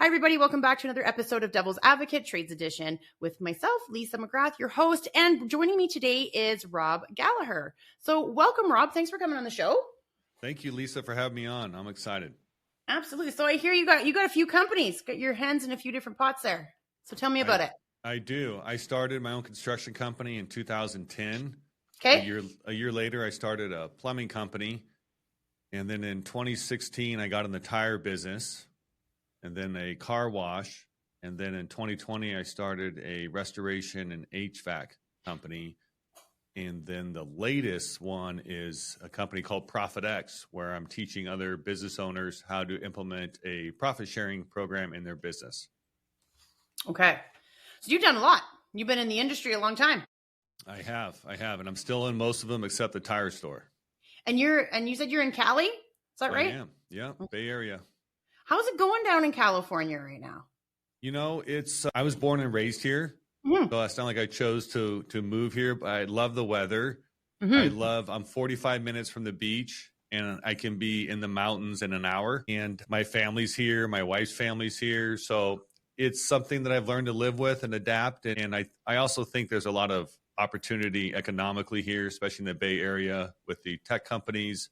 Hi, everybody. Welcome back to another episode of Devil's Advocate Trades Edition with myself, Lisa McGrath, your host. And joining me today is Rob Gallagher. So welcome, Rob. Thanks for coming on the show. Thank you, Lisa, for having me on. I'm excited. Absolutely. So I hear you got a few companies, got your hands in a few different pots there. So tell me about it. I do. I started my own construction company in 2010. Okay. A year later, I started a plumbing company. And then in 2016, I got in the tire business. And then a car wash. And then in 2020, I started a restoration and HVAC company. And then the latest one is a company called ProfitX, where I'm teaching other business owners how to implement a profit sharing program in their business. Okay. So you've done a lot. You've been in the industry a long time. I have. And I'm still in most of them except the tire store. And you said you're in Cali? Is that right? I am. Yeah. Bay Area. How's it going down in California right now? You know, I was born and raised here. Mm-hmm. So it's not like I chose to move here, but I love the weather. Mm-hmm. I'm 45 minutes from the beach and I can be in the mountains in an hour, and my family's here. My wife's family's here. So it's something that I've learned to live with and adapt. And I also think there's a lot of opportunity economically here, especially in the Bay Area with the tech companies.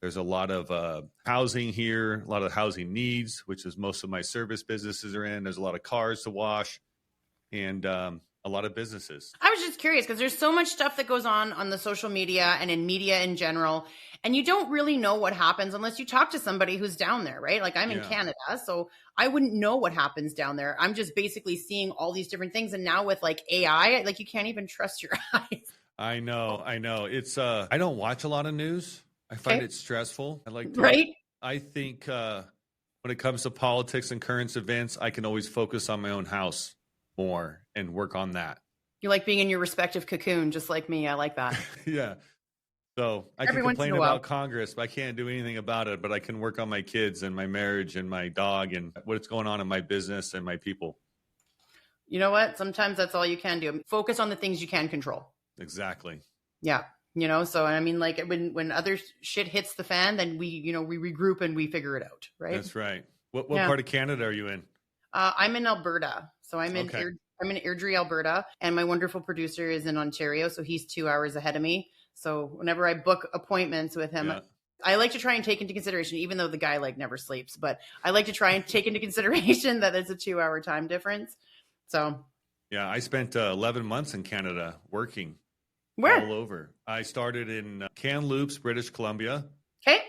There's a lot of housing here, a lot of housing needs, which is most of my service businesses are in. There's a lot of cars to wash and a lot of businesses. I was just curious because there's so much stuff that goes on the social media and in media in general, and you don't really know what happens unless you talk to somebody who's down there, right? Like I'm in Canada, so I wouldn't know what happens down there. I'm just basically seeing all these different things. And now with like AI, like you can't even trust your eyes. I know. It's I don't watch a lot of news. I find it stressful. I think when it comes to politics and current events, I can always focus on my own house more and work on that. You like being in your respective cocoon, just like me. I like that. Yeah. So I can complain about Congress, but I can't do anything about it. But I can work on my kids and my marriage and my dog and what's going on in my business and my people. You know what? Sometimes that's all you can do. Focus on the things you can control. Exactly. Yeah. You know, so I mean, like when other shit hits the fan, then we regroup and we figure it out, right? That's right. What part of Canada are you in? I'm in Alberta, so I'm in Airdrie, Alberta, and my wonderful producer is in Ontario, so he's 2 hours ahead of me. So whenever I book appointments with him, I like to try and take into consideration, even though the guy like never sleeps, but I like to try and take into consideration that it's a 2 hour time difference. So yeah, I spent 11 months in Canada working. Where? All over. I started in Kamloops, British Columbia. Okay.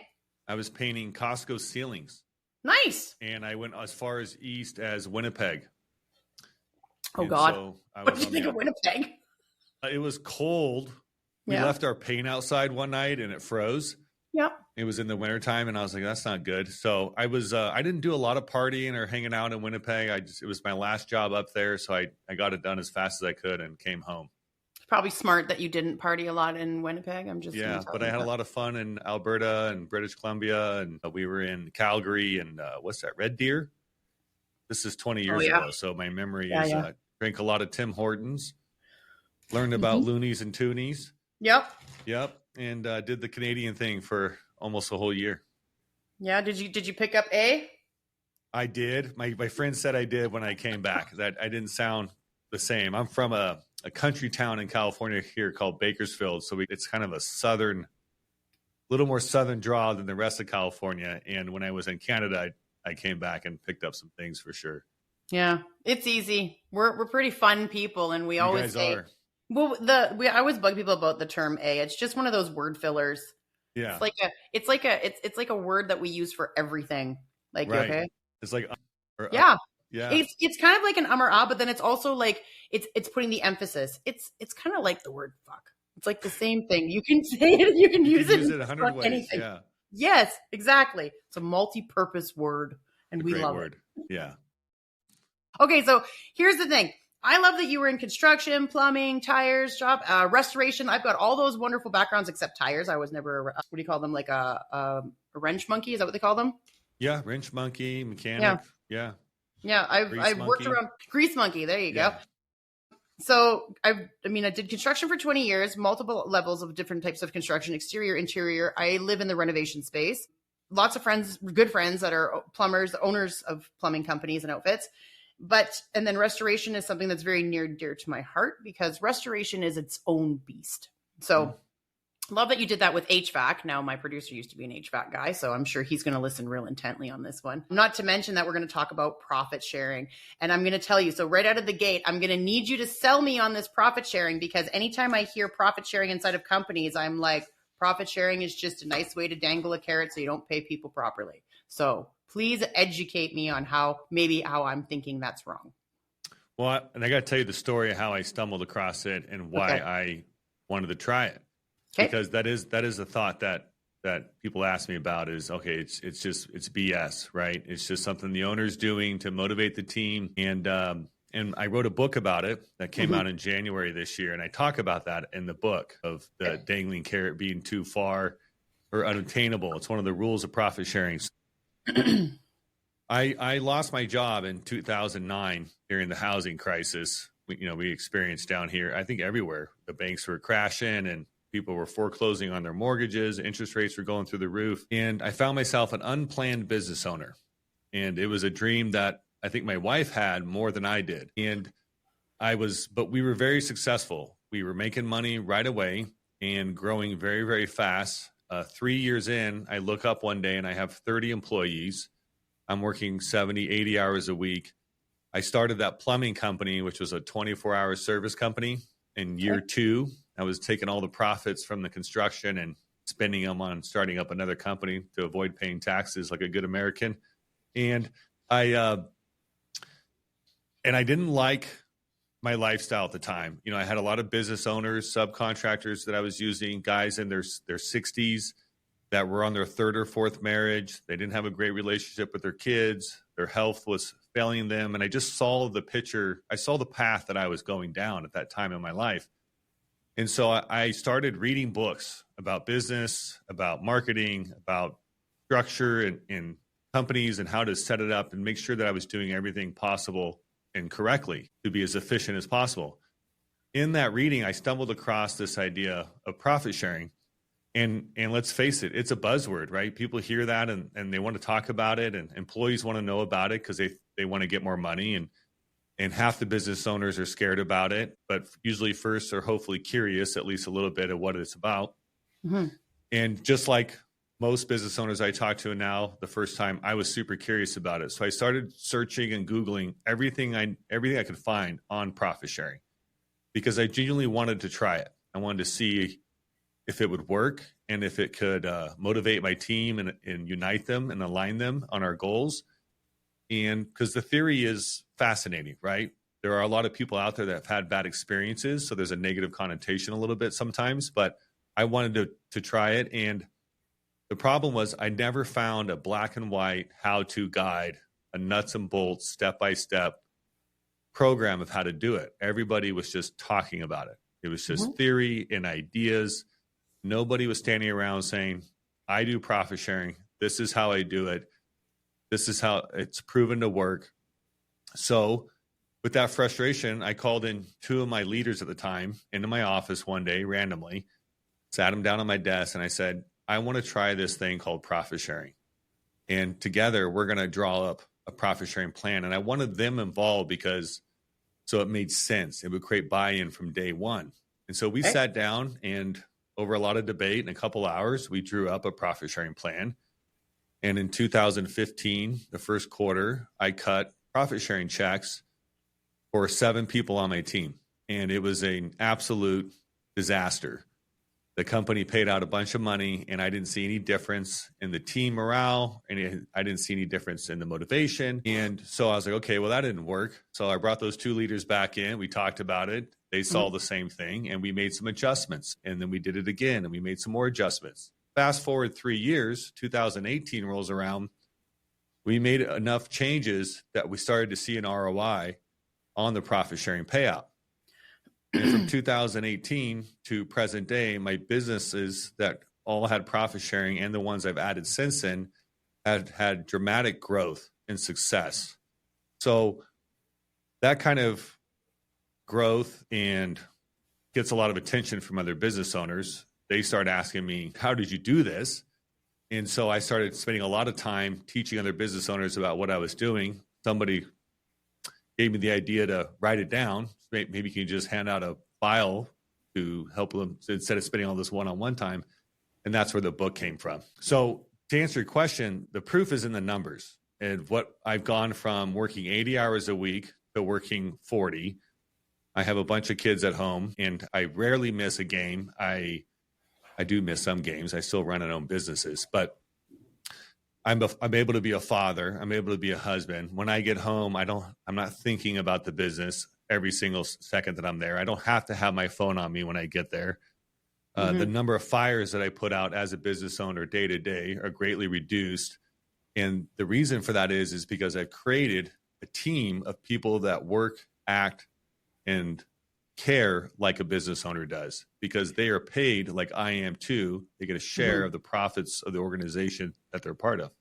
I was painting Costco ceilings. Nice. And I went as far as east as Winnipeg. Oh, God. So what did you think of Winnipeg? It was cold. We left our paint outside one night and it froze. Yep. It was in the wintertime and I was like, that's not good. So I didn't do a lot of partying or hanging out in Winnipeg. It was my last job up there. So I got it done as fast as I could and came home. Probably smart that you didn't party a lot in Winnipeg. But I had a lot of fun in Alberta and British Columbia, and we were in Calgary and what's that, Red Deer? This is 20 years ago, so my memory is drank a lot of Tim Hortons, learned about loonies and toonies. Yep, and did the Canadian thing for almost a whole year. Yeah, did you pick up A? I did. My friend said I did when I came back. That I didn't sound the same. I'm from a country town in California here called Bakersfield. So it's kind of a little more southern draw than the rest of California. And when I was in Canada, I came back and picked up some things for sure. Yeah, it's easy. We're pretty fun people. And we always say, well, I always bug people about the term A. It's just one of those word fillers. Yeah. It's like a word that we use for everything. Like, right. Okay. It's like, yeah. Yeah. It's kind of like an or ah, but then it's also like it's putting the emphasis. It's kind of like the word fuck. It's like the same thing. You can say it, you can use it 100 ways. Anything. Yeah. Yes, exactly. It's a multi-purpose word, and we love it. Yeah. Okay, so here's the thing. I love that you were in construction, plumbing, tires, restoration. I've got all those wonderful backgrounds except tires. I was never, what do you call them? Like a wrench monkey? Is that what they call them? Yeah, wrench monkey, mechanic. Yeah. Yeah, I've worked around grease monkey. There you go. So I did construction for 20 years, multiple levels of different types of construction, exterior, interior. I live in the renovation space. lots of friends, good friends that are plumbers, owners of plumbing companies and outfits. And then restoration is something that's very near and dear to my heart because restoration is its own beast. So love that you did that with HVAC. Now, my producer used to be an HVAC guy, so I'm sure he's going to listen real intently on this one. Not to mention that we're going to talk about profit sharing. And I'm going to tell you, so right out of the gate, I'm going to need you to sell me on this profit sharing because anytime I hear profit sharing inside of companies, I'm like, profit sharing is just a nice way to dangle a carrot so you don't pay people properly. So please educate me on how I'm thinking that's wrong. Well, and I got to tell you the story of how I stumbled across it and why I wanted to try it. Okay. Because that is a thought that people ask me about is, okay, it's BS, right? It's just something the owner's doing to motivate the team. And I wrote a book about it that came out in January this year. And I talk about that in the book of the dangling carrot being too far or unattainable. It's one of the rules of profit sharing. I lost my job in 2009 during the housing crisis. We experienced down here, I think everywhere. The banks were crashing and people were foreclosing on their mortgages. Interest rates were going through the roof. And I found myself an unplanned business owner. And it was a dream that I think my wife had more than I did. But we were very successful. We were making money right away and growing very, very fast. 3 years in, I look up one day and I have 30 employees. I'm working 70, 80 hours a week. I started that plumbing company, which was a 24-hour service company. In year 2, I was taking all the profits from the construction and spending them on starting up another company to avoid paying taxes like a good American. And I didn't like my lifestyle at the time. I had a lot of business owners, subcontractors that I was using, guys in their 60s that were on their 3rd or 4th marriage. They didn't have a great relationship with their kids. Their health was failing them. And I just saw the picture. I saw the path that I was going down at that time in my life. And so I started reading books about business, about marketing, about structure and companies and how to set it up and make sure that I was doing everything possible and correctly to be as efficient as possible. In that reading, I stumbled across this idea of profit sharing. And let's face it, it's a buzzword, right? People hear that and they want to talk about it, and employees want to know about it because they want to get more money. And half the business owners are scared about it, but usually first are hopefully curious, at least a little bit of what it's about. And just like most business owners I talk to now, the first time I was super curious about it. So I started searching and Googling everything I could find on profit sharing because I genuinely wanted to try it. I wanted to see if it would work and if it could motivate my team and unite them and align them on our goals. And because the theory is fascinating, right? There are a lot of people out there that have had bad experiences. So there's a negative connotation a little bit sometimes, but I wanted to try it. And the problem was I never found a black and white how-to guide, a nuts and bolts, step-by-step program of how to do it. Everybody was just talking about it. It was just theory and ideas. Nobody was standing around saying, I do profit sharing. This is how I do it. This is how it's proven to work. So with that frustration, I called in 2 of my leaders at the time into my office one day randomly, sat them down on my desk, and I said, I want to try this thing called profit sharing. And together we're going to draw up a profit sharing plan. And I wanted them involved so it made sense. It would create buy-in from day one. And so we sat down and over a lot of debate in a couple hours, we drew up a profit sharing plan. And in 2015, the first quarter, I cut profit sharing checks for 7 people on my team. And it was an absolute disaster. The company paid out a bunch of money and I didn't see any difference in the team morale. And I didn't see any difference in the motivation. And so I was like, okay, well, that didn't work. So I brought those 2 leaders back in. We talked about it. They saw the same thing and we made some adjustments. And then we did it again and we made some more adjustments. Fast forward 3 years, 2018 rolls around. We made enough changes that we started to see an ROI on the profit sharing payout. And from 2018 to present day, my businesses that all had profit sharing and the ones I've added since then had dramatic growth and success. So that kind of growth and gets a lot of attention from other business owners. They start asking me, how did you do this? And so I started spending a lot of time teaching other business owners about what I was doing. Somebody gave me the idea to write it down. Maybe you can just hand out a file to help them instead of spending all this one-on-one time. And that's where the book came from. So to answer your question, the proof is in the numbers. And what I've gone from working 80 hours a week to working 40. I have a bunch of kids at home, and I rarely miss a game. I do miss some games. I still run and own businesses, but I'm able to be a father. I'm able to be a husband. When I get home, I'm not thinking about the business every single second that I'm there. I don't have to have my phone on me when I get there. The number of fires that I put out as a business owner day to day are greatly reduced. And the reason for that is because I've created a team of people that work, act, and care like a business owner does, because they are paid like I am too. They get a share of the profits of the organization that they're part of.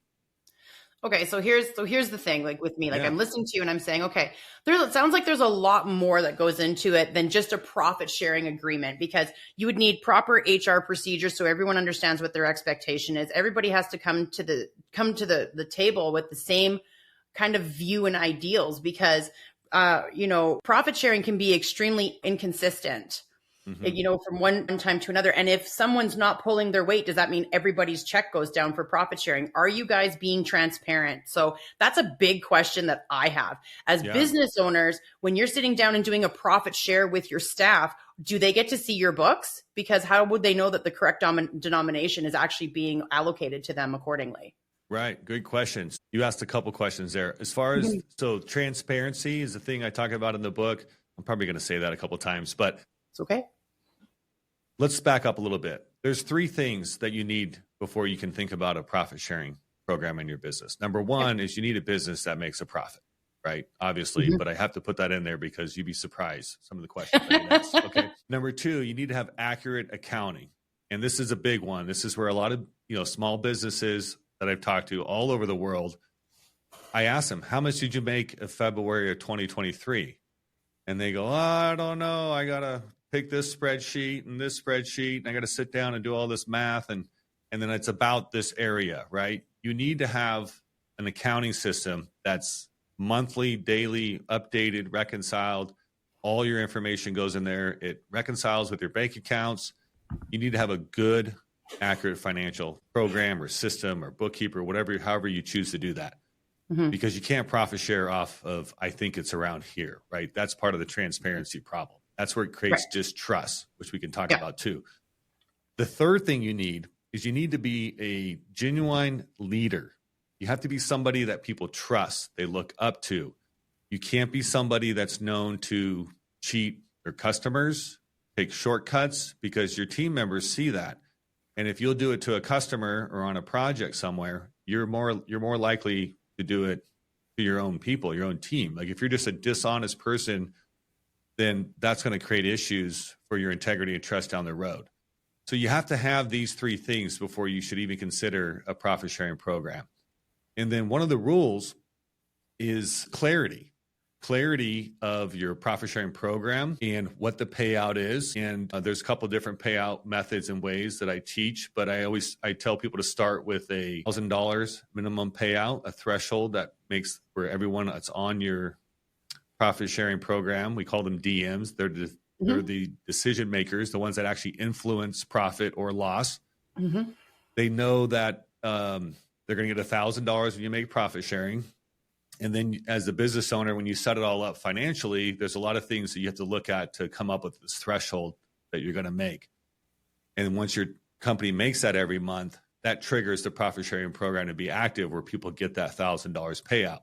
Okay, so here's the thing, like with me, like I'm listening to you and I'm saying, okay, it sounds like there's a lot more that goes into it than just a profit sharing agreement, because you would need proper HR procedures so everyone understands what their expectation is. Everybody has to come to the table with the same kind of view and ideals, because profit sharing can be extremely inconsistent. From one time to another. And if someone's not pulling their weight, does that mean everybody's check goes down for profit sharing? Are you guys being transparent? So that's a big question that I have. As business owners, when you're sitting down and doing a profit share with your staff, do they get to see your books? Because how would they know that the correct denomination is actually being allocated to them accordingly? Right. Good questions. You asked a couple questions there. As far as, so transparency is the thing I talk about in the book. I'm probably going to say that a couple times, but it's okay. Let's back up a little bit. There's three things that you need before you can think about a profit sharing program in your business. Number one is you need a business that makes a profit, right? Obviously, but I have to put that in there because you'd be surprised some of the questions that you ask. Okay. Number two, you need to have accurate accounting. And this is a big one. This is where a lot of, small businesses that I've talked to all over the world, I ask them, how much did you make in February of 2023? And they go, I don't know. I got to pick this spreadsheet, and I got to sit down and do all this math. And then it's about this area, right? You need to have an accounting system that's monthly, daily, updated, reconciled. All your information goes in there. It reconciles with your bank accounts. You need to have a good, accurate financial program or system or bookkeeper, however you choose to do that. Because you can't profit share off of, I think it's around here, right? That's part of the transparency problem. That's where it creates distrust, which we can talk about too. The third thing you need is you need to be a genuine leader. You have to be somebody that people trust, they look up to. You can't be somebody that's known to cheat their customers, take shortcuts, because your team members see that. And if you'll do it to a customer or on a project somewhere, you're more likely to do it to your own people, your own team. Like if you're just a dishonest person, then that's going to create issues for your integrity and trust down the road. So you have to have these three things before you should even consider a profit sharing program. And then one of the rules is clarity of your profit sharing program and what the payout is. And there's a couple of different payout methods and ways that I teach, but I tell people to start with a $1,000 minimum payout, a threshold that makes where everyone that's on your profit sharing program, we call them DMs. They're the decision makers, the ones that actually influence profit or loss. They know that they're going to get $1,000 when you make profit sharing. And then as a business owner, when you set it all up financially, there's a lot of things that you have to look at to come up with this threshold that you're going to make. And once your company makes that every month, that triggers the profit sharing program to be active, where people get that $1,000 payout.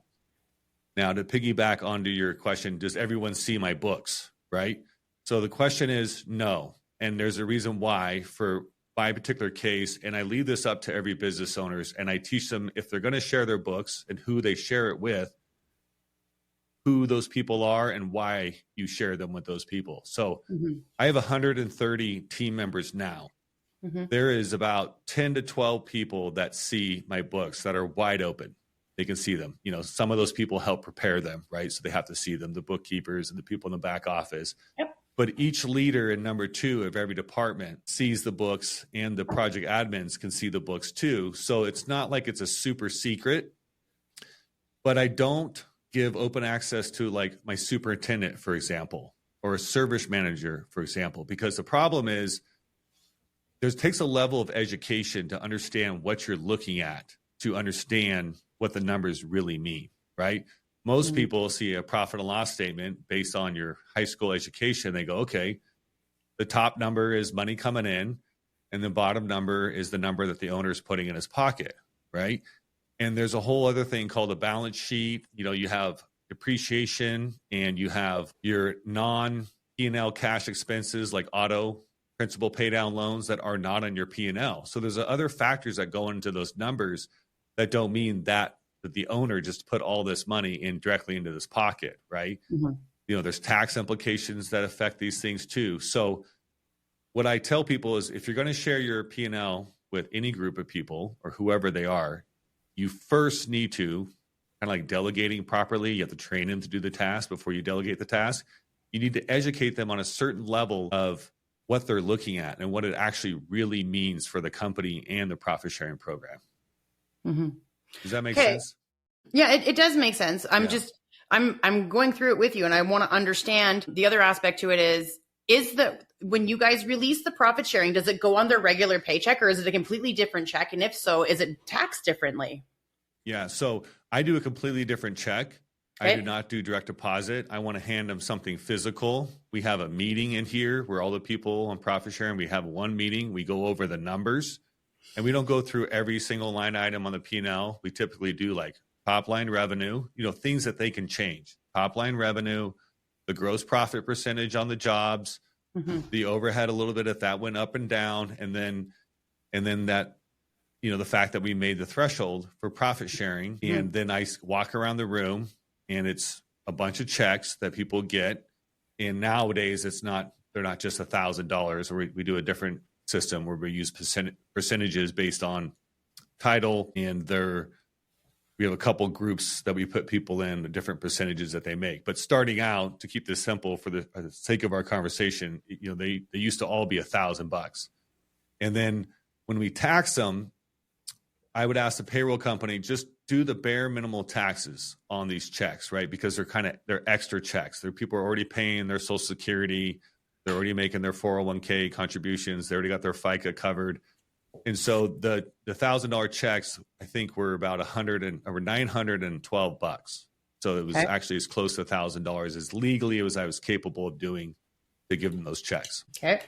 Now, to piggyback onto your question, does everyone see my books, right? So the question is no. And there's a reason why for my particular case, and I leave this up to every business owners, and I teach them if they're going to share their books and who they share it with, who those people are and why you share them with those people. So I have 130 team members now. There is about 10 to 12 people that see my books that are wide open. They can see them. Some of those people help prepare them, right? So they have to see them, the bookkeepers and the people in the back office. but each leader and number two of every department sees the books, and the project admins can see the books too. So it's not like it's a super secret, but I don't give open access to like my superintendent, for example, or a service manager, for example, because the problem is there takes a level of education to understand what you're looking at, to understand what the numbers really mean, right? Most people see a profit and loss statement based on your high school education. They go, okay, the top number is money coming in, and the bottom number is the number that the owner is putting in his pocket, right? And there's a whole other thing called a balance sheet. You know, you have depreciation, and you have your non-P&L cash expenses like auto principal pay down loans that are not on your P&L. So there's other factors that go into those numbers that don't mean that the owner just put all this money in directly into this pocket, right? You know, there's tax implications that affect these things too. So what I tell people is, if you're going to share your P&L with any group of people or whoever they are, you first need to, kind of like delegating properly, you have to train them to do the task before you delegate the task. You need to educate them on a certain level of what they're looking at and what it actually really means for the company and the profit sharing program. Does that make sense? Yeah, it does make sense. I'm going through it with you, and I want to understand the other aspect to it is that when you guys release the profit sharing, does it go on their regular paycheck, or is it a completely different check? And if so, is it taxed differently? Yeah. So I do a completely different check. Okay. I do not do direct deposit. I want to hand them something physical. We have a meeting in here where all the people on profit sharing, we have one meeting. We go over the numbers, and we don't go through every single line item on the P&L. We typically do like top line revenue, you know, things that they can change. Top line revenue, the gross profit percentage on the jobs, the overhead a little bit if that went up and down, and then that, you know, the fact that we made the threshold for profit sharing, and then I walk around the room, and it's a bunch of checks that people get. And nowadays they're not just $1,000, or we do a different system where we use percentages based on title, and we have a couple groups that we put people in, the different percentages that they make. But starting out, to keep this simple for the sake of our conversation, you know, they used to all be $1,000. And then when we tax them, I would ask the payroll company, just do the bare minimal taxes on these checks, right? Because they're extra checks. People are already paying their Social Security. They're already making their 401k contributions. They already got their FICA covered. And so the $1,000 checks, I think, were about $912. So it was actually as close to $1,000 as legally as I was capable of doing to give them those checks. Okay.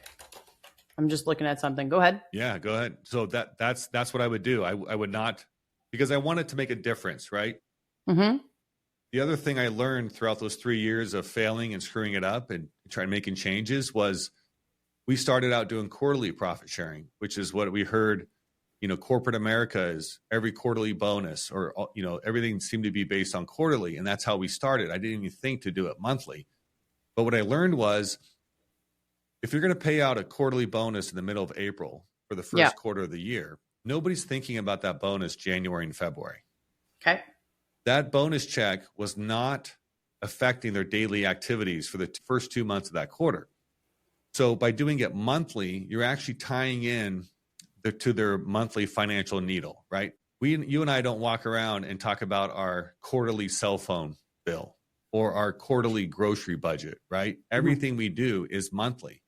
I'm just looking at something. Go ahead. Yeah, go ahead. So that's what I would do. I would not, because I wanted to make a difference, right? The other thing I learned throughout those 3 years of failing and screwing it up and trying making changes was, we started out doing quarterly profit sharing, which is what we heard, you know, corporate America is every quarterly bonus, or, you know, everything seemed to be based on quarterly. And that's how we started. I didn't even think to do it monthly. But what I learned was, if you're going to pay out a quarterly bonus in the middle of April for the first quarter of the year, nobody's thinking about that bonus January and February. Okay. That bonus check was not affecting their daily activities for the first 2 months of that quarter. So by doing it monthly, you're actually tying in to their monthly financial needle, right? You and I don't walk around and talk about our quarterly cell phone bill or our quarterly grocery budget, right? Everything we do is monthly.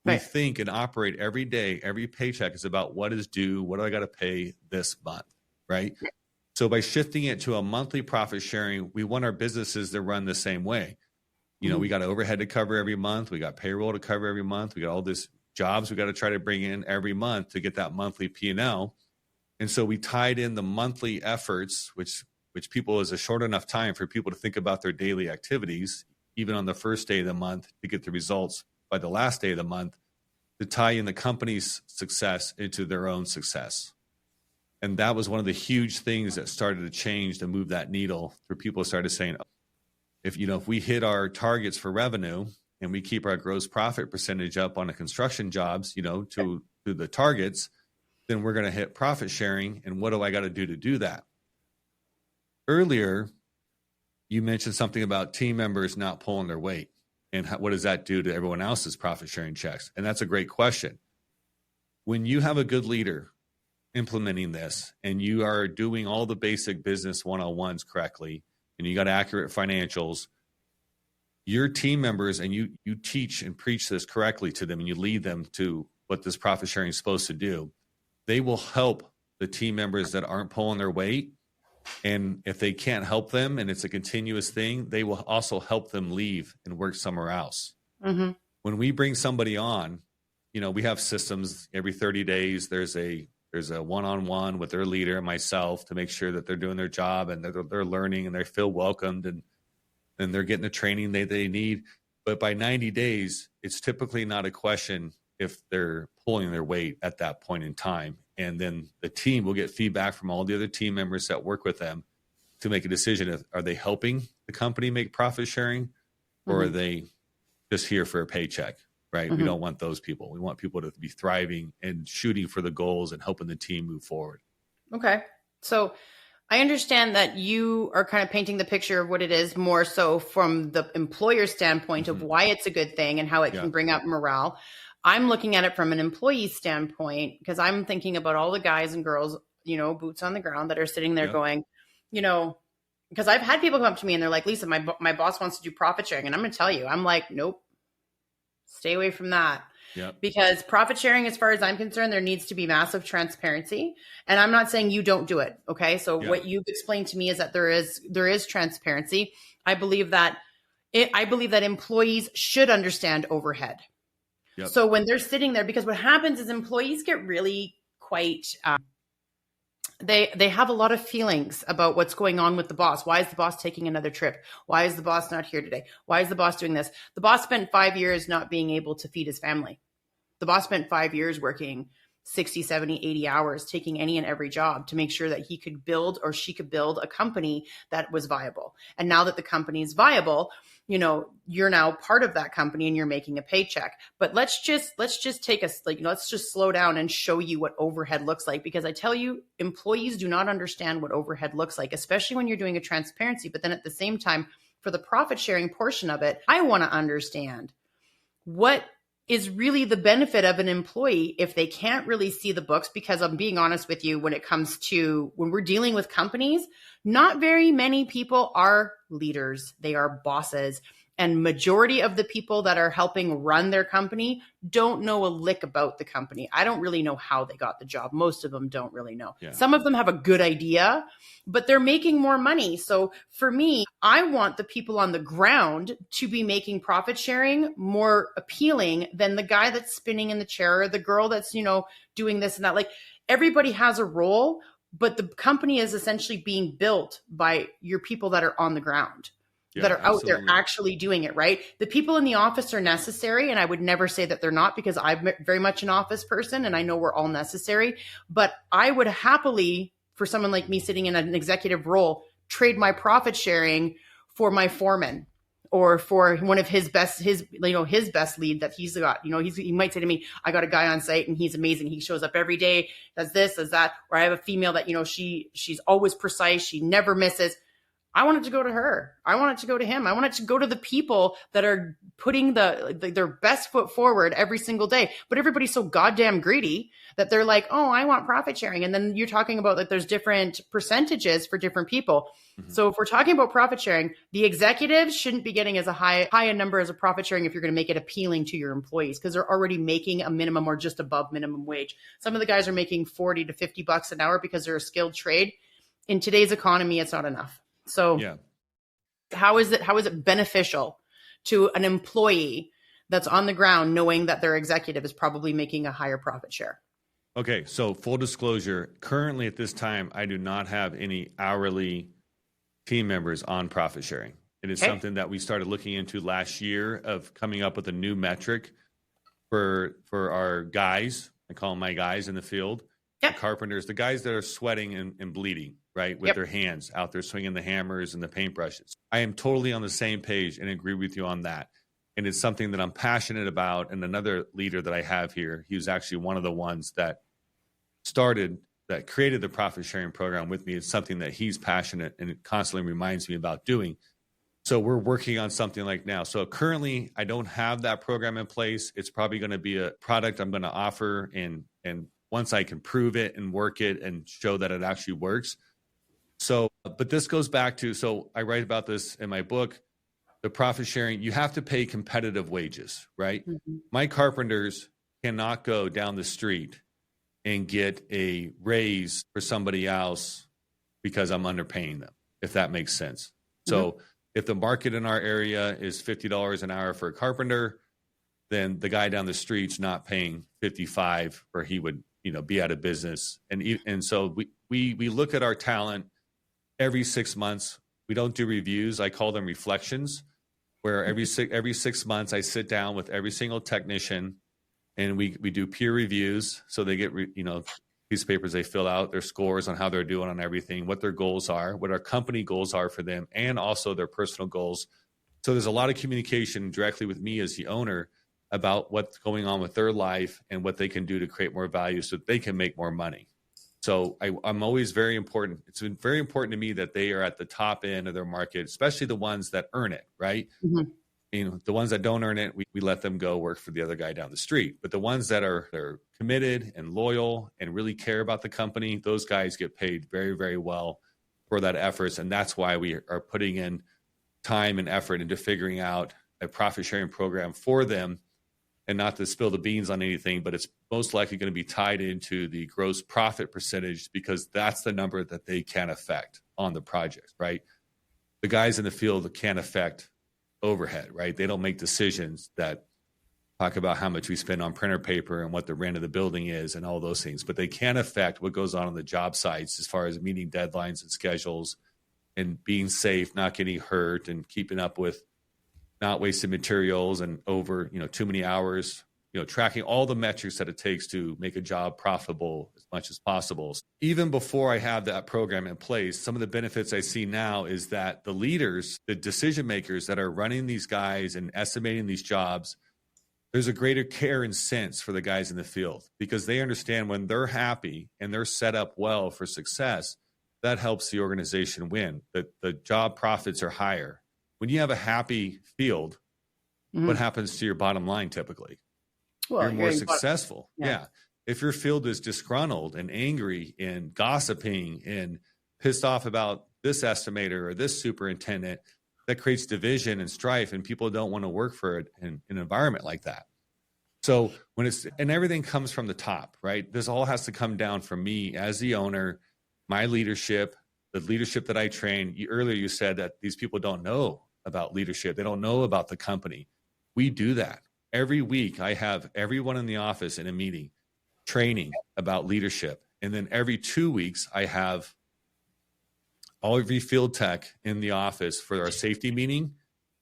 We think and operate every day. Every paycheck is about what is due, what do I got to pay this month, right? So by shifting it to a monthly profit sharing, we want our businesses to run the same way. You know, we got overhead to cover every month. We got payroll to cover every month. We got all these jobs we got to try to bring in every month to get that monthly P&L. And so we tied in the monthly efforts, which people is a short enough time for people to think about their daily activities, even on the first day of the month, to get the results by the last day of the month, to tie in the company's success into their own success. And that was one of the huge things that started to change, to move that needle, where people started saying, if we hit our targets for revenue and we keep our gross profit percentage up on the construction jobs, to the targets, then we're going to hit profit sharing. And what do I got to do that? Earlier, you mentioned something about team members not pulling their weight. And what does that do to everyone else's profit sharing checks? And that's a great question. When you have a good leader implementing this and you are doing all the basic business one-on-ones correctly, and you got accurate financials, your team members, and you teach and preach this correctly to them, and you lead them to what this profit sharing is supposed to do, they will help the team members that aren't pulling their weight. And if they can't help them and it's a continuous thing, they will also help them leave and work somewhere else. Mm-hmm. When we bring somebody on, we have systems every 30 days. There's a one-on-one with their leader and myself to make sure that they're doing their job and they're learning and they feel welcomed and they're getting the training they need. But by 90 days, it's typically not a question if they're pulling their weight at that point in time. And then the team will get feedback from all the other team members that work with them to make a decision of, are they helping the company make profit sharing, or are they just here for a paycheck, right? We don't want those people. We want people to be thriving and shooting for the goals and helping the team move forward. Okay. So I understand that you are kind of painting the picture of what it is more so from the employer standpoint of why it's a good thing and how it can bring up morale. I'm looking at it from an employee standpoint because I'm thinking about all the guys and girls, boots on the ground that are sitting there going, because I've had people come up to me and they're like, Lisa, my boss wants to do profit sharing. And I'm going to tell you, I'm like, nope, stay away from that. Yep. Because profit sharing, as far as I'm concerned, there needs to be massive transparency. And I'm not saying you don't do it. Okay. So what you've explained to me is that there is transparency. I believe that employees should understand overhead. Yep. So when they're sitting there, because what happens is employees get really quite, they have a lot of feelings about what's going on with the boss. Why is the boss taking another trip? Why is the boss not here today? Why is the boss doing this? The boss spent 5 years not being able to feed his family. The boss spent 5 years working 60, 70, 80 hours, taking any and every job to make sure that he could build or she could build a company that was viable. And now that the company is viable, you're now part of that company and you're making a paycheck. But let's just take let's just slow down and show you what overhead looks like. Because I tell you, employees do not understand what overhead looks like, especially when you're doing a transparency. But then at the same time, for the profit sharing portion of it, I want to understand what is really the benefit of an employee if they can't really see the books. Because I'm being honest with you, when it comes to when we're dealing with companies, not very many people are leaders. They are bosses. And majority of the people that are helping run their company don't know a lick about the company. I don't really know how they got the job. Most of them don't really know. Yeah. Some of them have a good idea, but they're making more money. So for me, I want the people on the ground to be making profit sharing more appealing than the guy that's spinning in the chair or the girl that's, doing this and that. Like, everybody has a role, but the company is essentially being built by your people that are on the ground. That are out there actually doing it, right? The people in the office are necessary, and I would never say that they're not, because I'm very much an office person and I know we're all necessary. But I would happily, for someone like me sitting in an executive role, trade my profit sharing for my foreman or for one of his best lead that he's got. He might say to me, I got a guy on site and he's amazing. He shows up every day, does this, does that. Or I have a female that, she's always precise. She never misses. I want it to go to her. I want it to go to him. I want it to go to the people that are putting their best foot forward every single day. But everybody's so goddamn greedy that they're like, oh, I want profit sharing. And then you're talking about that there's different percentages for different people. Mm-hmm. So if we're talking about profit sharing, the executives shouldn't be getting as high a number as a profit sharing if you're going to make it appealing to your employees, because they're already making a minimum or just above minimum wage. Some of the guys are making $40 to $50 an hour because they're a skilled trade. In today's economy, it's not enough. So how is it beneficial to an employee that's on the ground knowing that their executive is probably making a higher profit share? Okay. So full disclosure, currently at this time, I do not have any hourly team members on profit sharing. It is something that we started looking into last year, of coming up with a new metric for our guys. I call them my guys in the field, the carpenters, the guys that are sweating and bleeding, right? With their hands out there swinging the hammers and the paintbrushes. I am totally on the same page and agree with you on that. And it's something that I'm passionate about. And another leader that I have here, he was actually one of the ones that created the profit sharing program with me. It's something that he's passionate and it constantly reminds me about doing. So we're working on something like now. So currently I don't have that program in place. It's probably going to be a product I'm going to offer. And once I can prove it and work it and show that it actually works. So, but this goes back to, so I write about this in my book, the profit sharing. You have to pay competitive wages, right? Mm-hmm. My carpenters cannot go down the street and get a raise for somebody else because I'm underpaying them, if that makes sense. Mm-hmm. So if the market in our area is $50 an hour for a carpenter, then the guy down the street's not paying $55, or he would, be out of business. And so we look at our talent every 6 months. We don't do reviews. I call them reflections, where every 6 months I sit down with every single technician, and we do peer reviews. So they get piece of papers they fill out, their scores on how they're doing on everything, what their goals are, what our company goals are for them, and also their personal goals. So there's a lot of communication directly with me as the owner about what's going on with their life and what they can do to create more value so that they can make more money. So I'm always very important. It's been very important to me that they are at the top end of their market, especially the ones that earn it, right? Mm-hmm. The ones that don't earn it, we let them go work for the other guy down the street. But the ones that they're committed and loyal and really care about the company, those guys get paid very, very well for that efforts. And that's why we are putting in time and effort into figuring out a profit sharing program for them. And not to spill the beans on anything, but it's most likely going to be tied into the gross profit percentage, because that's the number that they can affect on the project, right? The guys in the field can't affect overhead, right? They don't make decisions that talk about how much we spend on printer paper and what the rent of the building is and all those things, but they can affect what goes on the job sites as far as meeting deadlines and schedules and being safe, not getting hurt, and keeping up with not wasting materials and over, too many hours, tracking all the metrics that it takes to make a job profitable as much as possible. Even before I have that program in place, some of the benefits I see now is that the leaders, the decision makers that are running these guys and estimating these jobs, there's a greater care and sense for the guys in the field, because they understand when they're happy and they're set up well for success, that helps the organization win. The job profits are higher. When you have a happy field, mm-hmm. what happens to your bottom line typically? Well, you're more successful. Yeah. If your field is disgruntled and angry and gossiping and pissed off about this estimator or this superintendent, that creates division and strife, and people don't want to work for it in an environment like that. So and everything comes from the top, right? This all has to come down from me as the owner, my leadership, the leadership that I train. Earlier you said that these people don't know about leadership. They don't know about the company. We do that. Every week I have everyone in the office in a meeting training about leadership. And then every 2 weeks I have every field tech in the office for our safety meeting.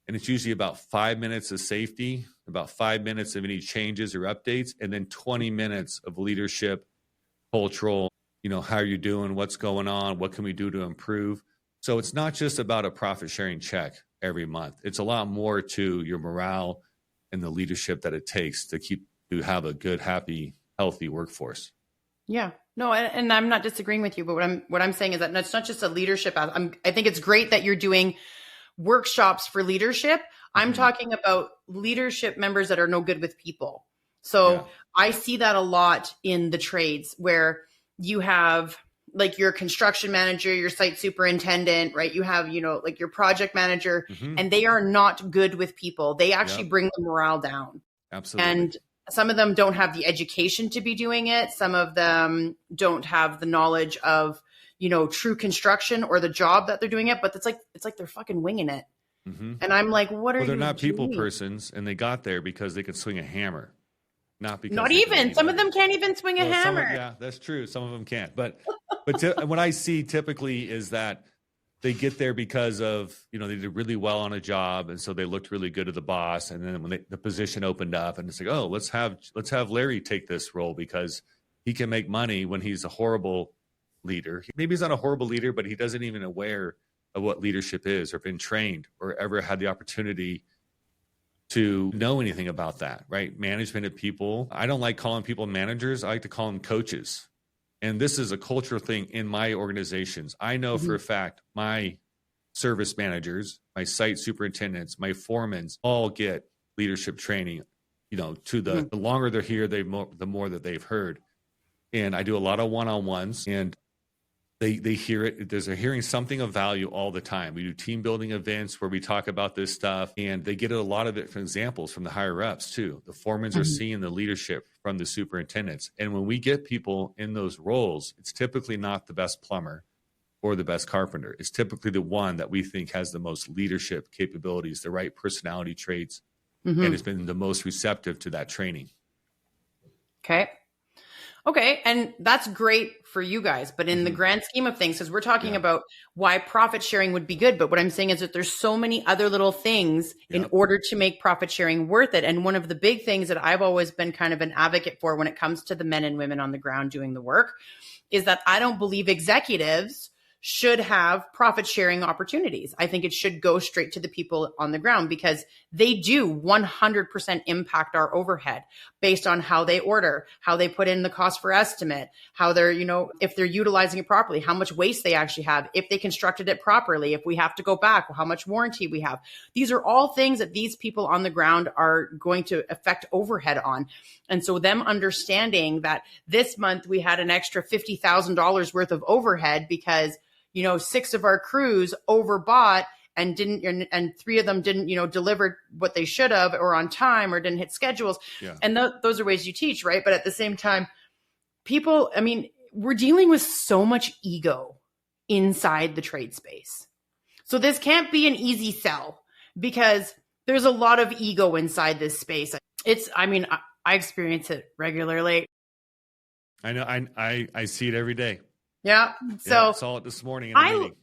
And it's usually about 5 minutes of safety, about 5 minutes of any changes or updates, and then 20 minutes of leadership, cultural, how are you doing? What's going on? What can we do to improve? So it's not just about a profit sharing check every month. It's a lot more to your morale and the leadership that it takes to have a good, happy, healthy workforce. Yeah, no, and I'm not disagreeing with you, but what I'm saying is that it's not just a leadership. I think it's great that you're doing workshops for leadership. I'm mm-hmm. talking about leadership members that are no good with people. So I see that a lot in the trades, where you have like your construction manager, your site superintendent, right? You have, like your project manager, mm-hmm. and they are not good with people. They actually bring the morale down. Absolutely. And some of them don't have the education to be doing it. Some of them don't have the knowledge of, true construction or the job that they're doing it, but it's like they're fucking winging it. Mm-hmm. And I'm like, what are you doing? They're not people persons, and they got there because they could swing a hammer. Not even. Some of them can't even swing a hammer. Yeah, that's true. Some of them can't. But what I see typically is that they get there because of, they did really well on a job, and so they looked really good to the boss. And then when the position opened up, and it's like, oh, let's have Larry take this role because he can make money, when he's a horrible leader. Maybe he's not a horrible leader, but he doesn't even aware of what leadership is, or been trained, or ever had the opportunity to know anything about that, right? Management of people. I don't like calling people managers. I like to call them coaches. And this is a cultural thing in my organizations. I know mm-hmm. for a fact, my service managers, my site superintendents, my foremans all get leadership training, to the longer they're here, the more that they've heard. And I do a lot of one-on-ones, and they hear it. They're hearing something of value all the time. We do team building events where we talk about this stuff, and they get a lot of it from examples from the higher ups too. The foremans are seeing the leadership from the superintendents. And when we get people in those roles, it's typically not the best plumber or the best carpenter. It's typically the one that we think has the most leadership capabilities, the right personality traits, and has been the most receptive to that training. Okay. And that's great for you guys. But in the grand scheme of things, because we're talking about why profit sharing would be good. But what I'm saying is that there's so many other little things in order to make profit sharing worth it. And one of the big things that I've always been kind of an advocate for when it comes to the men and women on the ground doing the work is that I don't believe executives should have profit sharing opportunities. I think it should go straight to the people on the ground because they do 100% impact our overhead based on how they order, how they put in the cost for estimate, how they're, if they're utilizing it properly, how much waste they actually have, if they constructed it properly, if we have to go back, how much warranty we have. These are all things that these people on the ground are going to affect overhead on. And so them understanding that this month we had an extra $50,000 worth of overhead because 6 of our crews overbought and and 3 of them didn't, deliver what they should have or on time or didn't hit schedules. Yeah. And those are ways you teach, right? But at the same time, we're dealing with so much ego inside the trade space. So this can't be an easy sell because there's a lot of ego inside this space. I experience it regularly. I know. I see it every day. Yeah. So I saw it this morning in a meeting.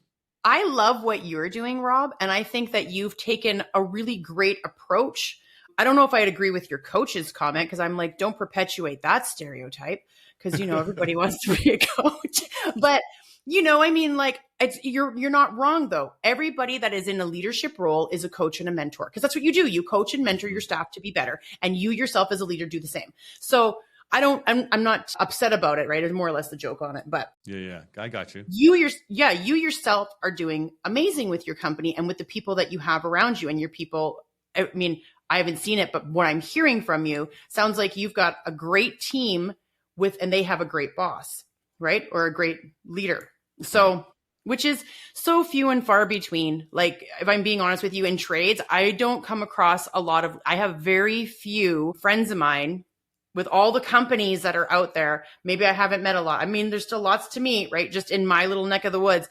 I love what you're doing, Rob. And I think that you've taken a really great approach. I don't know if I'd agree with your coach's comment because I'm like, don't perpetuate that stereotype because, everybody wants to be a coach. But, you're not wrong, though. Everybody that is in a leadership role is a coach and a mentor because that's what you do. You coach and mentor your staff to be better. And you yourself as a leader do the same. So I'm not upset about it, right? It's more or less the joke on it, but yeah, I got you. You yourself are doing amazing with your company and with the people that you have around you and your people. I haven't seen it, but what I'm hearing from you sounds like you've got a great team and they have a great boss, right? Or a great leader. So, which is so few and far between. Like, if I'm being honest with you, in trades, I don't come across I have very few friends of mine with all the companies that are out there. Maybe I haven't met a lot. There's still lots to meet, right? Just in my little neck of the woods.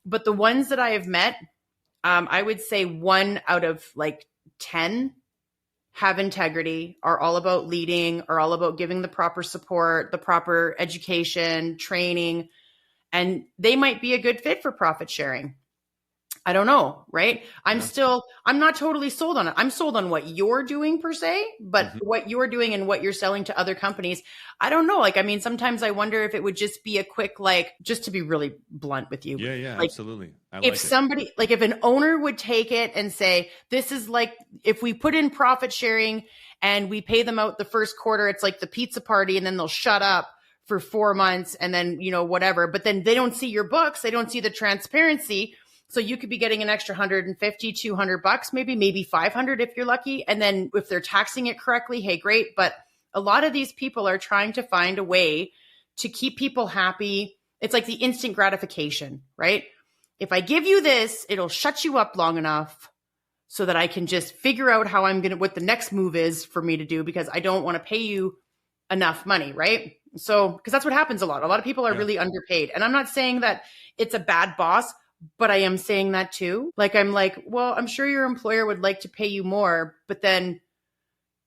But the ones that I have met, I would say 1 out of 10 have integrity, are all about leading, are all about giving the proper support, the proper education, training, and they might be a good fit for profit sharing. I don't know, right? I'm not totally sold on it. I'm sold on what you're doing per se, but what you're doing and what you're selling to other companies, I don't know. Sometimes I wonder if it would just be a quick, just to be really blunt with you. Yeah, absolutely. If an owner would take it and say, this is if we put in profit sharing and we pay them out the first quarter, it's like the pizza party and then they'll shut up for 4 months and then, whatever, but then they don't see your books. They don't see the transparency. So you could be getting an extra $150, $200, maybe 500 if you're lucky. And then if they're taxing it correctly, hey, great. But a lot of these people are trying to find a way to keep people happy. It's like the instant gratification, right? If I give you this, it'll shut you up long enough so that I can just figure out what the next move is for me to do because I don't want to pay you enough money, right? So, because that's what happens a lot. A lot of people are really underpaid. And I'm not saying that it's a bad boss, but I am saying that too. I'm sure your employer would like to pay you more, but then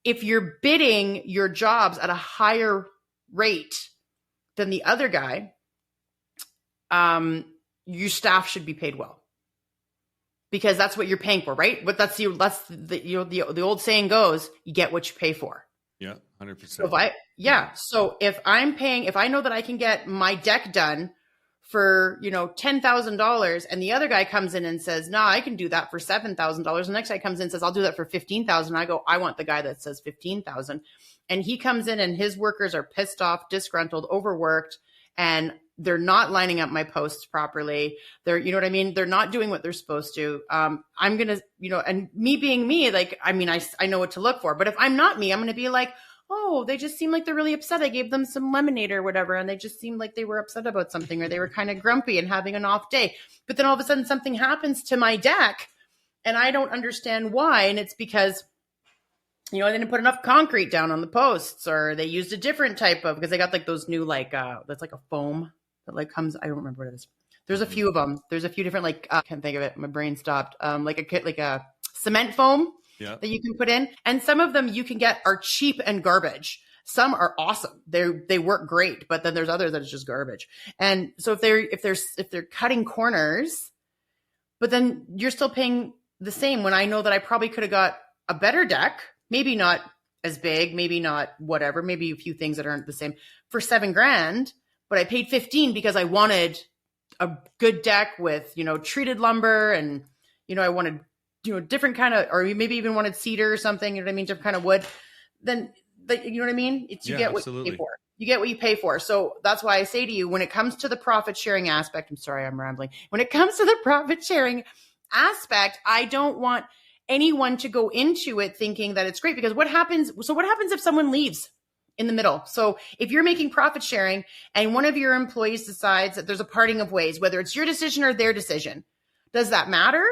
if you're bidding your jobs at a higher rate than the other guy, your staff should be paid well because that's what you're paying for, right? But that's the old saying goes, you get what you pay for. Yeah, 100%. So if I know that I can get my deck done for, $10,000 and the other guy comes in and says, no, I can do that for $7,000. The next guy comes in and says, I'll do that for $15,000. I go, I want the guy that says $15,000. And he comes in and his workers are pissed off, disgruntled, overworked, and they're not lining up my posts properly. They're, you know what I mean? They're not doing what they're supposed to. I'm going to, and me being me, like, I mean, I know what to look for, but if I'm not me, I'm going to be like, oh, they just seem like they're really upset. I gave them some lemonade or whatever, and they just seemed like they were upset about something, or they were kind of grumpy and having an off day. But then all of a sudden something happens to my deck and I don't understand why. And it's because, they didn't put enough concrete down on the posts, or they used a different type of, because they got like those new, like, that's like a foam that like comes, I don't remember what it is. There's a few of them. There's a few different, like, I can't think of it. My brain stopped. Like a cement foam. Yeah. That you can put in. And some of them you can get are cheap and garbage. Some are awesome. They work great, but then there's others that is just garbage. And so if they're cutting corners, but then you're still paying the same, when I know that I probably could have got a better deck, maybe not as big, maybe not whatever, maybe a few things that aren't the same, for $7,000, but I paid 15 because I wanted a good deck with, treated lumber, and, I wanted, different kind of, or maybe even wanted cedar or something, you know what I mean? Different kind of wood. Then, you know what I mean? You get what absolutely. You pay for. You get what you pay for. So that's why I say to you, when it comes to the profit sharing aspect, I'm sorry, I'm rambling. When it comes to the profit sharing aspect, I don't want anyone to go into it thinking that it's great, because what happens if someone leaves in the middle? So if you're making profit sharing and one of your employees decides that there's a parting of ways, whether it's your decision or their decision, does that matter?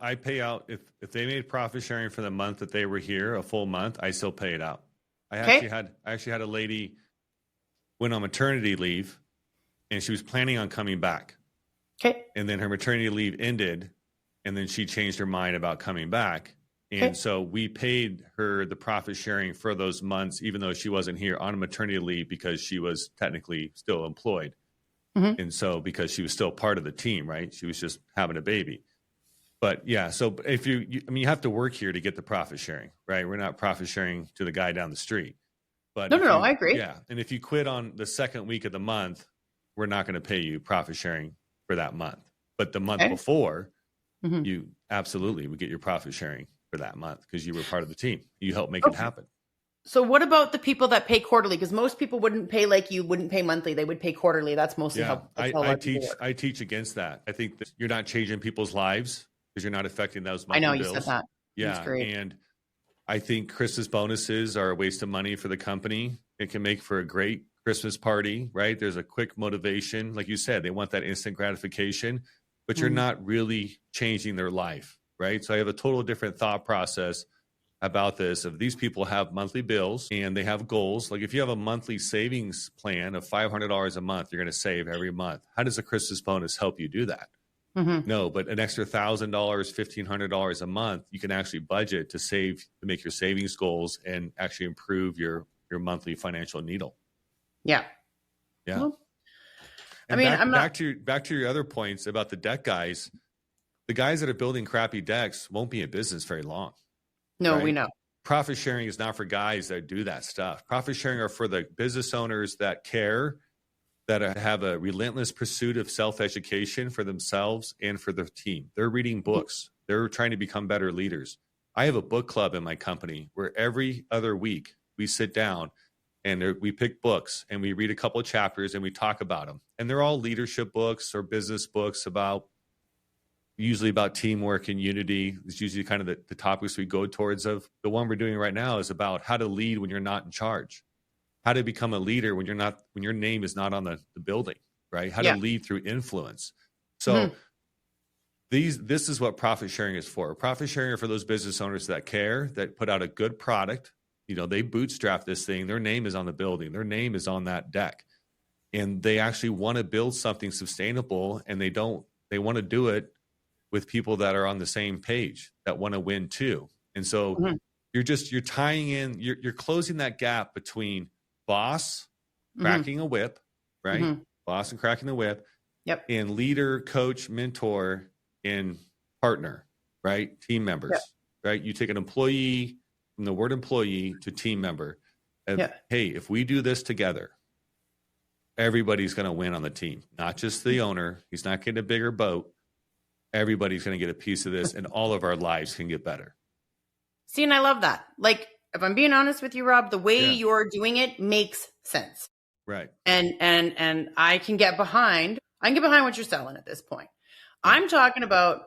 I pay out if they made profit sharing for the month that they were here, a full month, I still pay it out. I actually had a lady went on maternity leave, and she was planning on coming back. Okay. And then her maternity leave ended, and then she changed her mind about coming back. And so we paid her the profit sharing for those months, even though she wasn't here on maternity leave, because she was technically still employed. Mm-hmm. And so, because she was still part of the team, right? She was just having a baby. But yeah, so if you have to work here to get the profit sharing, right? We're not profit sharing to the guy down the street. But no, I agree. Yeah. And if you quit on the second week of the month, we're not going to pay you profit sharing for that month. But the month before, mm-hmm. you absolutely would get your profit sharing for that month, because you were part of the team. You helped make it happen. So what about the people that pay quarterly? Because most people wouldn't pay like you wouldn't pay monthly. They would pay quarterly. That's mostly how I teach against that. I think that you're not changing people's lives because you're not affecting those monthly bills. I know you said that. Yeah. That's great. And I think Christmas bonuses are a waste of money for the company. It can make for a great Christmas party, right? There's a quick motivation. Like you said, they want that instant gratification, but you're not really changing their life, right? So I have a total different thought process about this. If these people have monthly bills and they have goals, like if you have a monthly savings plan of $500 a month, you're going to save every month. How does a Christmas bonus help you do that? Mm-hmm. No, but an extra $1,000, $1,500 a month, you can actually budget to save, to make your savings goals and actually improve your monthly financial needle. Yeah. Yeah. Well, back to your other points about the deck guys. The guys that are building crappy decks won't be in business very long. No, right? We know. Profit sharing is not for guys that do that stuff. Profit sharing are for the business owners that care, that have a relentless pursuit of self-education for themselves and for their team. They're reading books. They're trying to become better leaders. I have a book club in my company where every other week we sit down and we pick books and we read a couple of chapters and we talk about them. And they're all leadership books or business books usually about teamwork and unity. It's usually kind of the topics we go towards. Of the one we're doing right now is about how to lead when you're not in charge, how to become a leader when your name is not on the building, right? How to lead through influence. So this is what profit sharing is for. Profit sharing are for those business owners that care, that put out a good product. They bootstrap this thing. Their name is on the building. Their name is on that deck. And they actually want to build something sustainable, and they want to do it with people that are on the same page, that want to win too. And so you're tying in, you're closing that gap between boss cracking a whip, right? Mm-hmm. Boss and cracking the whip. Yep. And leader, coach, mentor, and partner, right? Team members, right? You take an employee from the word employee to team member. And hey, if we do this together, everybody's going to win on the team, not just the owner. He's not getting a bigger boat. Everybody's going to get a piece of this, and all of our lives can get better. See, and I love that. Like, if I'm being honest with you, Rob, the way you're doing it makes sense. Right. And I can get behind what you're selling at this point. Yeah. I'm talking about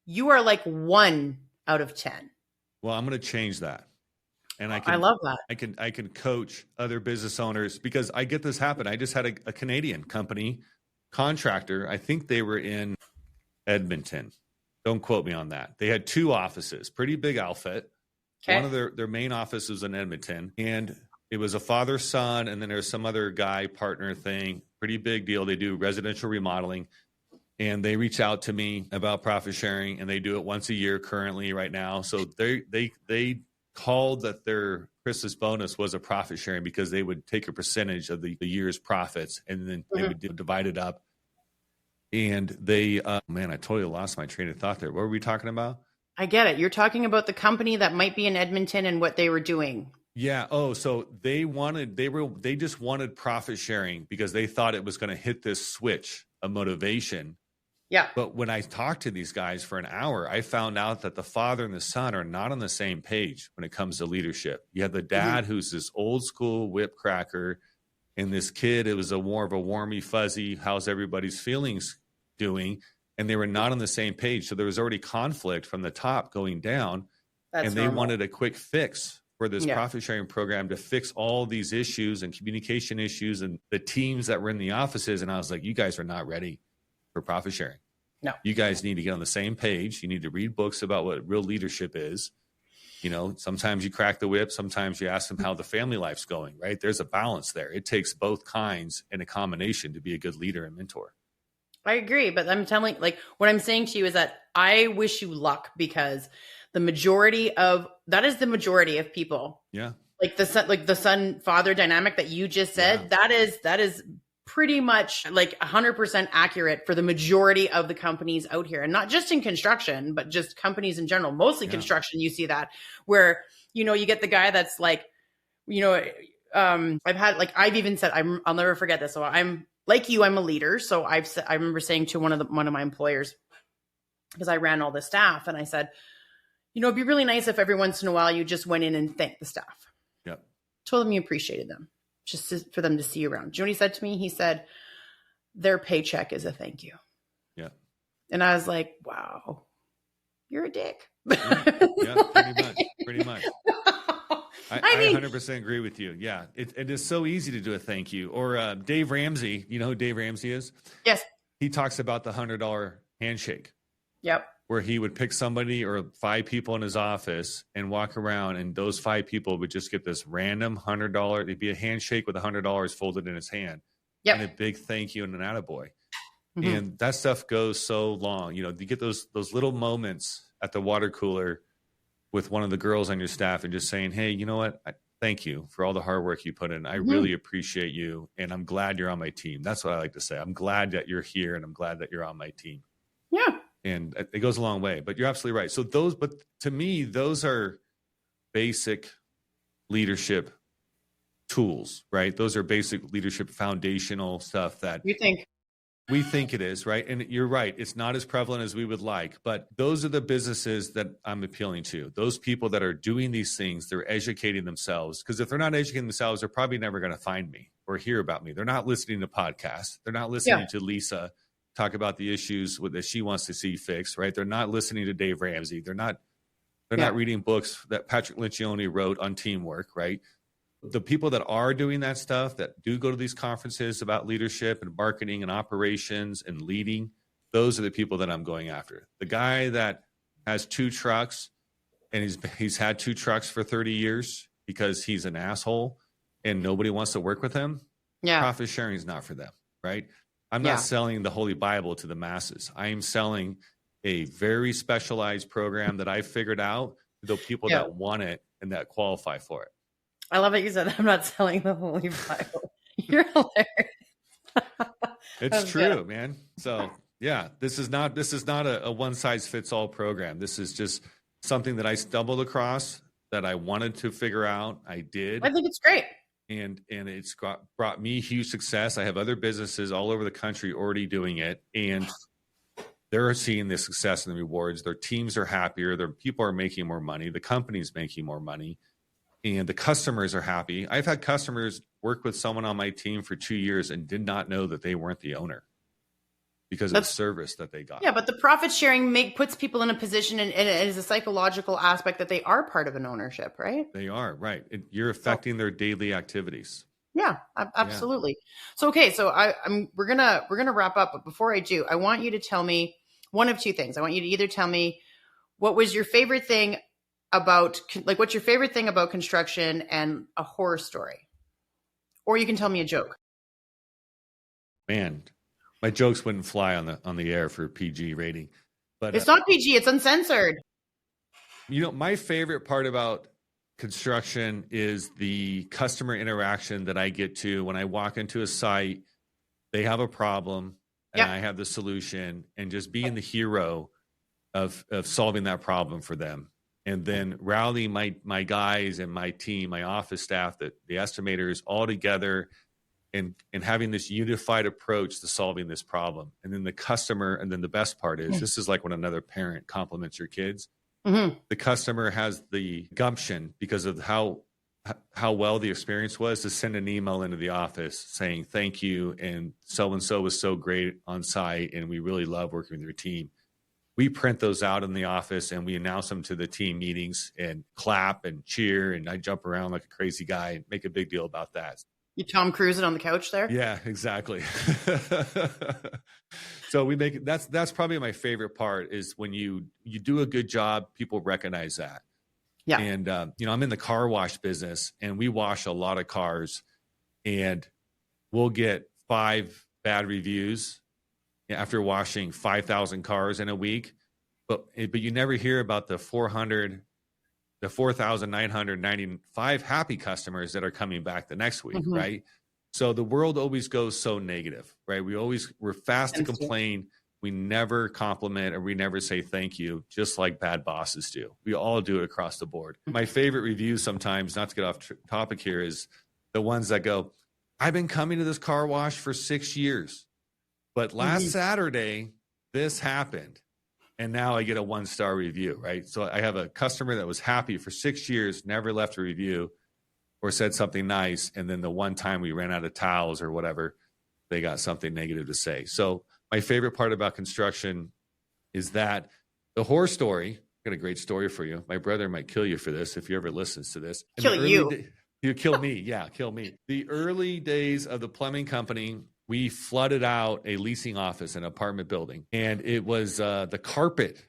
you are like 1 out of 10. Well, I'm going to change that. And I love that. I can coach other business owners because I get this happen. I just had a Canadian company contractor. I think they were in Edmonton. Don't quote me on that. They had 2 offices, pretty big outfit. Okay. One of their main office was in Edmonton, and it was a father son, and then there's some other guy partner thing. Pretty big deal. They do residential remodeling, and they reach out to me about profit sharing, and they do it once a year currently right now. So they called that their Christmas bonus was a profit sharing because they would take a percentage of the year's profits, and then they would divide it up. And they, man, I totally lost my train of thought there. What were we talking about? I get it. You're talking about the company that might be in Edmonton and what they were doing. Yeah. Oh, so they just wanted profit sharing because they thought it was going to hit this switch of motivation. Yeah. But when I talked to these guys for an hour, I found out that the father and the son are not on the same page when it comes to leadership. You have the dad who's this old school whip cracker, and this kid, it was more of a warmy fuzzy, how's everybody's feelings doing? And they were not on the same page. So there was already conflict from the top going down. And they wanted a quick fix for this profit sharing program to fix all these issues and communication issues and the teams that were in the offices. And I was like, you guys are not ready for profit sharing. No. You guys need to get on the same page. You need to read books about what real leadership is. You know, sometimes you crack the whip. Sometimes you ask them how the family life's going, right? There's a balance there. It takes both kinds in a combination to be a good leader and mentor. I agree. But I'm telling, like, what I'm saying to you is that I wish you luck because the majority of people. Yeah. Like the son father dynamic that you just said, that is pretty much like 100% accurate for the majority of the companies out here. And not just in construction, but just companies in general, mostly construction. You see that where, you know, you get the guy that's like, you know, I've even said, I'll never forget this. So I'm like you, I'm a leader. So I remember saying to one of my employers, because I ran all the staff, and I said, you know, it'd be really nice if every once in a while you just went in and thanked the staff. Yep. Told them you appreciated them, just for them to see you around. Do you know what he said to me? He said, their paycheck is a thank you. Yeah. And I was like, wow, you're a dick. Yeah, pretty much. I 100% agree with you. Yeah. It is so easy to do a thank you. Or Dave Ramsey, you know who Dave Ramsey is? Yes. He talks about the $100 handshake. Yep. Where he would pick somebody or 5 people in his office and walk around, and those 5 people would just get this random $100. It'd be a handshake with $100 folded in his hand. Yep. And a big thank you and an attaboy. Mm-hmm. And that stuff goes so long. You know, you get those little moments at the water cooler with one of the girls on your staff and just saying, hey, you know what? Thank you for all the hard work you put in. I really appreciate you. And I'm glad you're on my team. That's what I like to say. I'm glad that you're here, and I'm glad that you're on my team. Yeah. And it goes a long way, but you're absolutely right. So but to me, those are basic leadership tools, right? Those are basic leadership foundational stuff that we think it is, right? And you're right. It's not as prevalent as we would like, but those are the businesses that I'm appealing to. Those people that are doing these things, they're educating themselves, because if they're not educating themselves, they're probably never going to find me or hear about me. They're not listening to podcasts. They're not listening to Lisa talk about the issues that she wants to see fixed, right? They're not listening to Dave Ramsey. They're not reading books that Patrick Lencioni wrote on teamwork, right? The people that are doing that stuff, that do go to these conferences about leadership and marketing and operations and leading, those are the people that I'm going after. The guy that has 2 trucks and he's had 2 trucks for 30 years because he's an asshole and nobody wants to work with him. Yeah. Profit sharing is not for them, right? I'm not selling the Holy Bible to the masses. I am selling a very specialized program that I figured out to the people that want it and that qualify for it. I love it. You said, I'm not selling the Holy Bible. You're hilarious. It's true, man. So yeah, this is not a one size fits all program. This is just something that I stumbled across that I wanted to figure out. I did. I think it's great. And it's brought me huge success. I have other businesses all over the country already doing it, and they're seeing the success and the rewards. Their teams are happier. Their people are making more money. The company's making more money, and the customers are happy. I've had customers worked with someone on my team for 2 years and did not know that they weren't the owner because of the service that they got. Yeah, but the profit sharing puts people in a position, and it is a psychological aspect that they are part of an ownership, right? They are, right. You're affecting their daily activities. Yeah, absolutely. Yeah. So, okay, so we're gonna wrap up, but before I do, I want you to tell me one of two things. I want you to either tell me what was your favorite thing about, like, what's your favorite thing about construction and a horror story, or you can tell me a joke. Man, my jokes wouldn't fly on the air for PG rating, but it's not PG; it's uncensored. You know, my favorite part about construction is the customer interaction that I get to when I walk into a site. They have a problem, and I have the solution, and just being the hero of solving that problem for them, and then rallying my guys and my team, my office staff, the estimators all together. And having this unified approach to solving this problem. And then the customer, and then the best part is, this is like when another parent compliments your kids. Mm-hmm. The customer has the gumption, because of how well the experience was, to send an email into the office saying, thank you, and so was so great on site, and we really love working with your team. We print those out in the office, and we announce them to the team meetings, and clap and cheer, and I jump around like a crazy guy and make a big deal about that. You Tom Cruising on the couch there? Yeah, exactly. So we make that's probably my favorite part, is when you do a good job, people recognize that. Yeah. And you know, I'm in the car wash business, and we wash a lot of cars, and we'll get 5 bad reviews after washing 5,000 cars in a week, but you never hear about the 4,995 happy customers that are coming back the next week, mm-hmm. right? So the world always goes so negative, right? We're fast to complain. We never compliment, or we never say thank you, just like bad bosses do. We all do it across the board. My favorite reviews sometimes, not to get off topic here, is the ones that go, I've been coming to this car wash for 6 years, but last Saturday, this happened. And now I get a 1-star review, right? So I have a customer that was happy for 6 years, never left a review or said something nice. And then the one time we ran out of towels or whatever, they got something negative to say. So my favorite part about construction is that the horror story. I got a great story for you. My brother might kill you for this if he ever listens to this. Kill you. You kill me. Yeah, kill me. The early days of the plumbing company, we flooded out a leasing office in an apartment building, and it was the carpet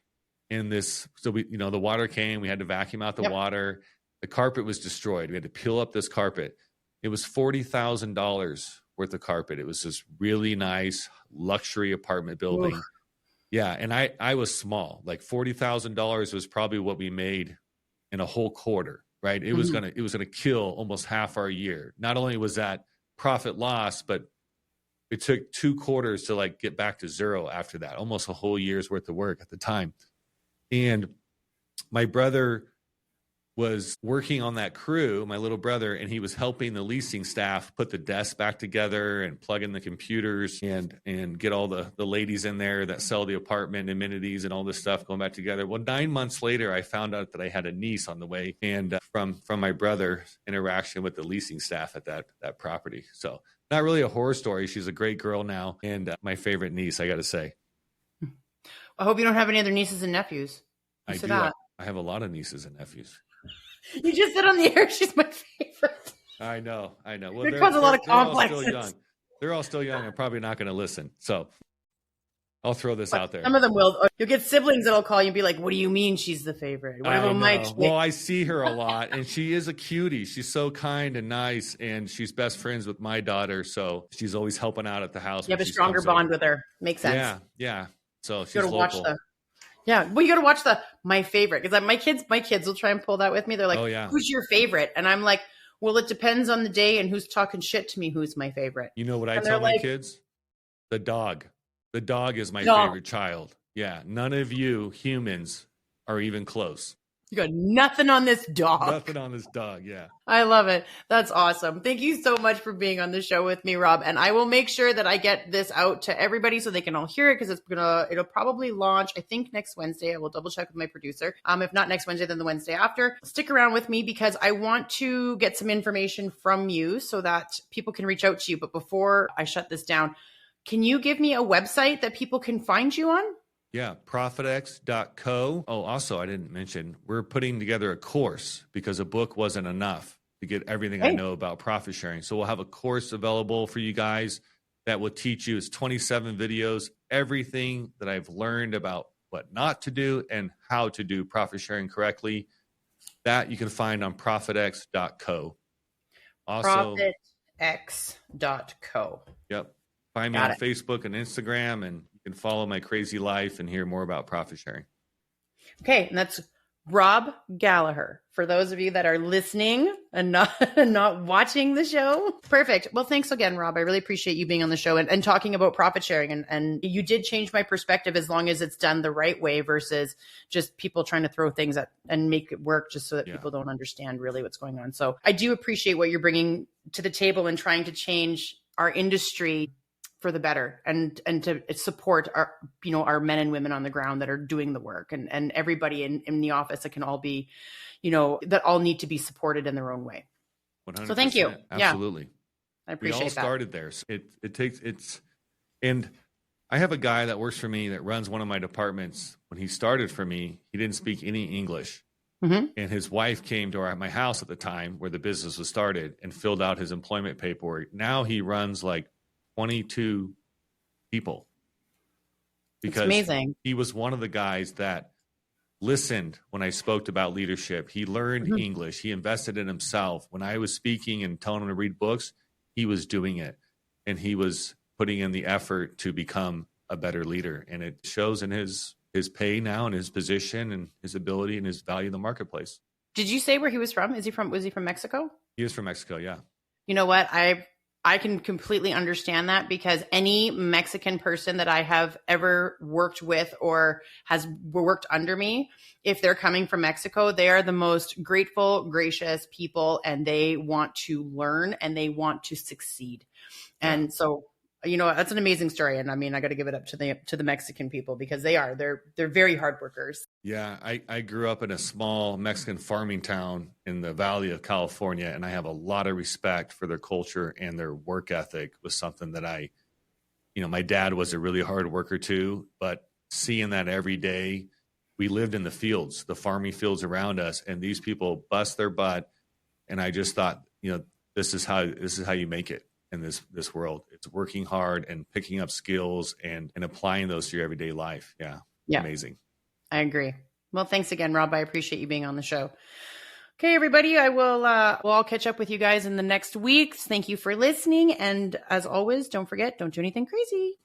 in this. So the water came, we had to vacuum out the water. The carpet was destroyed. We had to peel up this carpet. It was $40,000 worth of carpet. It was this really nice luxury apartment building. Ooh. Yeah. And I was small, like $40,000 was probably what we made in a whole quarter, right? It was going to kill almost half our year. Not only was that profit loss, but it took 2 quarters to like get back to zero after that, almost a whole year's worth of work at the time. And my brother was working on that crew, my little brother, and he was helping the leasing staff put the desks back together and plug in the computers and get all the ladies in there that sell the apartment amenities and all this stuff going back together. Well, 9 months later, I found out that I had a niece on the way, and from my brother's interaction with the leasing staff at that property. So not really a horror story. She's a great girl now, and my favorite niece, I got to say. I hope you don't have any other nieces and nephews. I do. I have a lot of nieces and nephews. You just said on the air, she's my favorite. I know. Well, there causes a lot of complexes. They're all still young. I'm probably not going to listen. So I'll throw this out there. Some of them will. You'll get siblings that'll call you and be like, what do you mean she's the favorite? What about Mike's? Well, I see her a lot, and she is a cutie. She's so kind and nice, and she's best friends with my daughter. So she's always helping out at the house. You have a stronger bond with her. Makes sense. Yeah. So she's local. Yeah, well, you got to watch my favorite, because my kids will try and pull that with me. They're like, who's your favorite? And I'm like, well, it depends on the day and who's talking shit to me. Who's my favorite? You know what I tell my kids? The dog. The dog is my favorite child. Yeah, none of you humans are even close. You got nothing on this dog. Nothing on this dog. Yeah. I love it. That's awesome. Thank you so much for being on the show with me, Rob. And I will make sure that I get this out to everybody so they can all hear it, because it'll probably launch, I think, next Wednesday. I will double check with my producer. If not next Wednesday, then the Wednesday after. Stick around with me because I want to get some information from you so that people can reach out to you. But before I shut this down, can you give me a website that people can find you on? Yeah, profitx.co. Oh, also, I didn't mention, we're putting together a course because a book wasn't enough to get everything I know about profit sharing. So we'll have a course available for you guys that will teach you. It's 27 videos, everything that I've learned about what not to do and how to do profit sharing correctly. That you can find on profitx.co. Also, profitx.co. Yep. Find me on Facebook and Instagram, and you can follow my crazy life and hear more about profit sharing. Okay, and that's Rob Gallagher. For those of you that are listening and not watching the show. Perfect. Well, thanks again, Rob. I really appreciate you being on the show and talking about profit sharing. And you did change my perspective, as long as it's done the right way versus just people trying to throw things at and make it work just so that people don't understand really what's going on. So I do appreciate what you're bringing to the table and trying to change our industry for the better, and to support our men and women on the ground that are doing the work, and everybody in the office that can all be, that all need to be supported in their own way. 100%. So thank you. Absolutely. Yeah. I appreciate that. We all started there. So and I have a guy that works for me that runs one of my departments. When he started for me, he didn't speak any English. Mm-hmm. And his wife came to my house at the time where the business was started and filled out his employment paperwork. Now he runs like 22 people, because amazing. He was one of the guys that listened when I spoke about leadership. He learned English. He invested in himself. When I was speaking and telling him to read books, he was doing it, and he was putting in the effort to become a better leader. And it shows in his pay now and his position and his ability and his value in the marketplace. Did you say where he was from? Was he from Mexico? He is from Mexico. Yeah. You know what? I can completely understand that, because any Mexican person that I have ever worked with or has worked under me, if they're coming from Mexico, they are the most grateful, gracious people, and they want to learn and they want to succeed. And so, that's an amazing story. And I mean, I got to give it up to the Mexican people, because they're very hard workers. Yeah. I grew up in a small Mexican farming town in the Valley of California, and I have a lot of respect for their culture, and their work ethic was something that my dad was a really hard worker too, but seeing that every day, we lived in the fields, the farming fields around us, and these people bust their butt. And I just thought, this is how you make it in this world. It's working hard and picking up skills and applying those to your everyday life. Yeah. Amazing. I agree. Well, thanks again, Rob. I appreciate you being on the show. Okay, everybody, we'll all catch up with you guys in the next weeks. Thank you for listening. And as always, don't forget, don't do anything crazy.